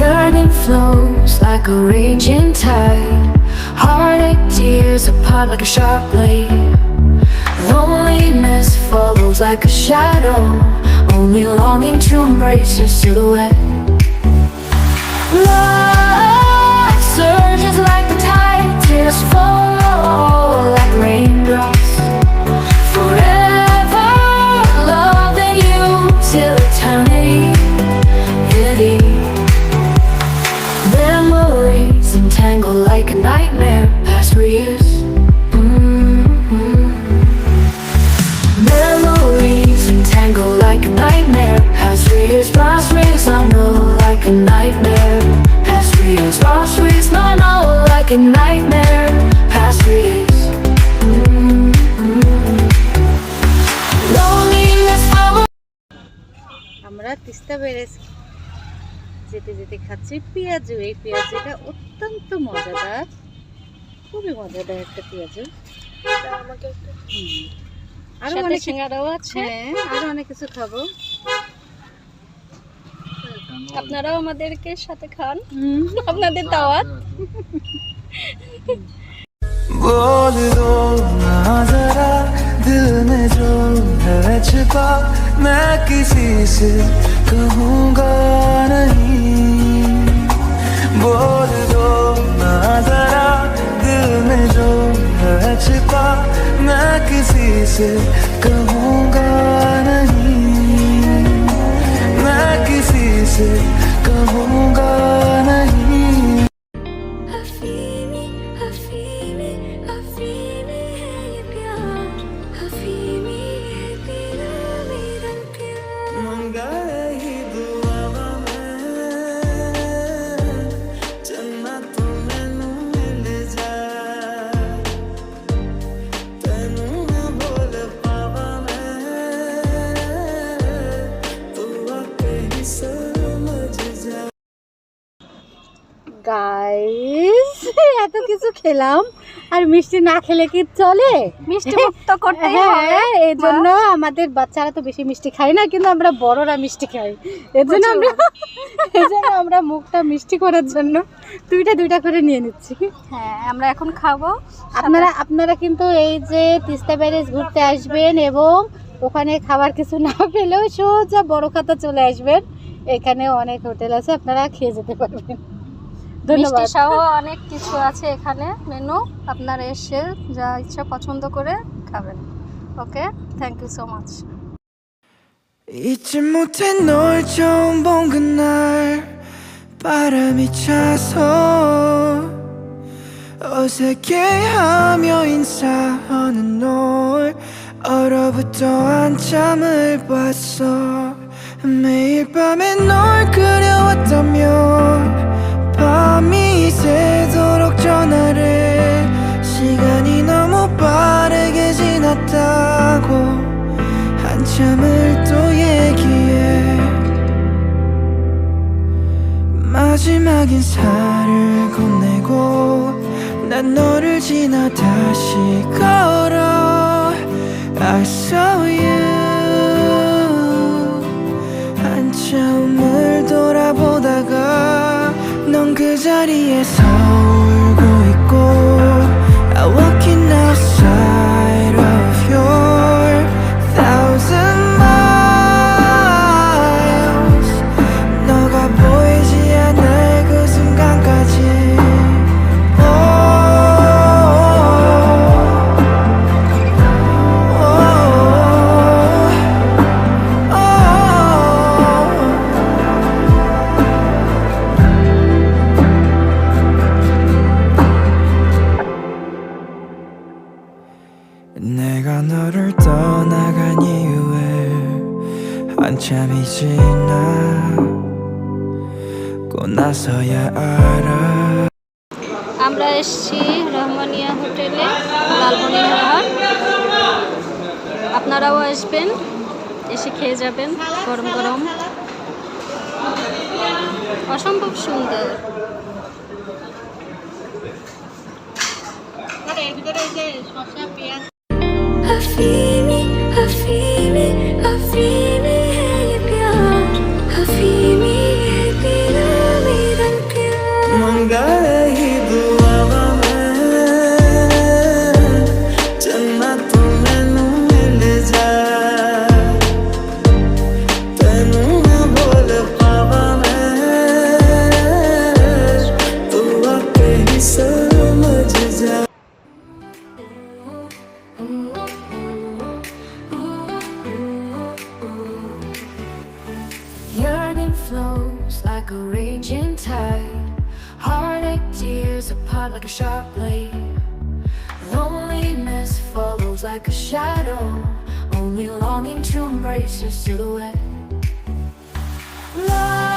Yearning flows like a raging tide. Heartache tears apart like a sharp blade. Loneliness follows like a shadow, only longing to embrace your silhouette. Love surges like the tide, tears fall like raindrops. Forever loving you till eternity. Memories entangle like a nightmare, past years. Memories entangle like a nightmare, past years. Lost ways I know like a nightmare, past years. Lost ways I know like a nightmare, past years. Loneliness follows. আমরা Teesta barrage যেতে যেতে খাচ্ছি পেঁয়াজু। এই পেঁয়াজুটা অত্যন্ত মজাদার, খুবই মজাদার একটা পেঁয়াজু। আরো অনেক সিঙ্গারাও আছে, আরো অনেক কিছু খাবো। আপনারাও আমাদেরকে সাথে খান, আপনাদের দাওয়াত। बोल दो ना जरा दिल में जो है छिपा, मैं किसी से कहूँगा नहीं। बोल दो ना जरा दिल में जो है छिपा, मैं किसी से कहूँगा नहीं। मैं किसी से कहूँगा नहीं। গাইস এত কিছু খেলাম আর মিষ্টি না খেলে কি চলে? মিষ্টি মুক্ত করতে হবে। এই জন্য আমাদের বাচ্চারা তো বেশি মিষ্টি খায় না, কিন্তু আমরা বড়রা মিষ্টি খাই। এর জন্য আমরা মুখটা মিষ্টি করার জন্য দুইটা করে নিয়ে নিচ্ছি। হ্যাঁ, আমরা এখন খাবো। আপনারা কিন্তু এই যে তিস্তা ব্যারেজ ঘুরতে আসবেন এবং ওখানে খাবার কিছু না পেলেও সোজা বড় খাতা চলে আসবেন। এখানে অনেক হোটেল আছে, আপনারা খেয়ে যেতে পারবেন। মিষ্টি সহ অনেক কিছু আছে এখানে মেনু, আপনারা এসে যা ইচ্ছা পছন্দ করে খাবেন। ওকে, thank you so much. 잊지 못해 널 처음 본 그날 바람이 차서 어색해하며 인사하는 널 얼어붙어 한참을 봤어. 매일 밤에 널 그려왔다며 밤이 새도록 전화를, 시간이 너무 빠르게 지났다고 한참을 또 얘기해. 마지막 인사를 건네고 난 너를 지나 다시 걸어. I saw you. 한참을 돌아보다가 넌 그 자리에서 울고 있고 I'm walking outside of your 1,000 miles. 너가 보이지 않을 그 순간까지. 내가 너를 떠나간 이후에 한참이 지나고 나서야 알아. আমরা এসেছি রহমানিয়া হোটেলে, লালমনিরহাট। আপনারাও আসবেন, এসে খেয়ে যাবেন গরম গরম। অসম্ভব সুন্দর। এর ভিতরে এই যে শসা পেঁয়াজ I feel a raging tide. Heartache tears apart like a sharp blade. Loneliness follows like a shadow, only longing to embrace your silhouette. Love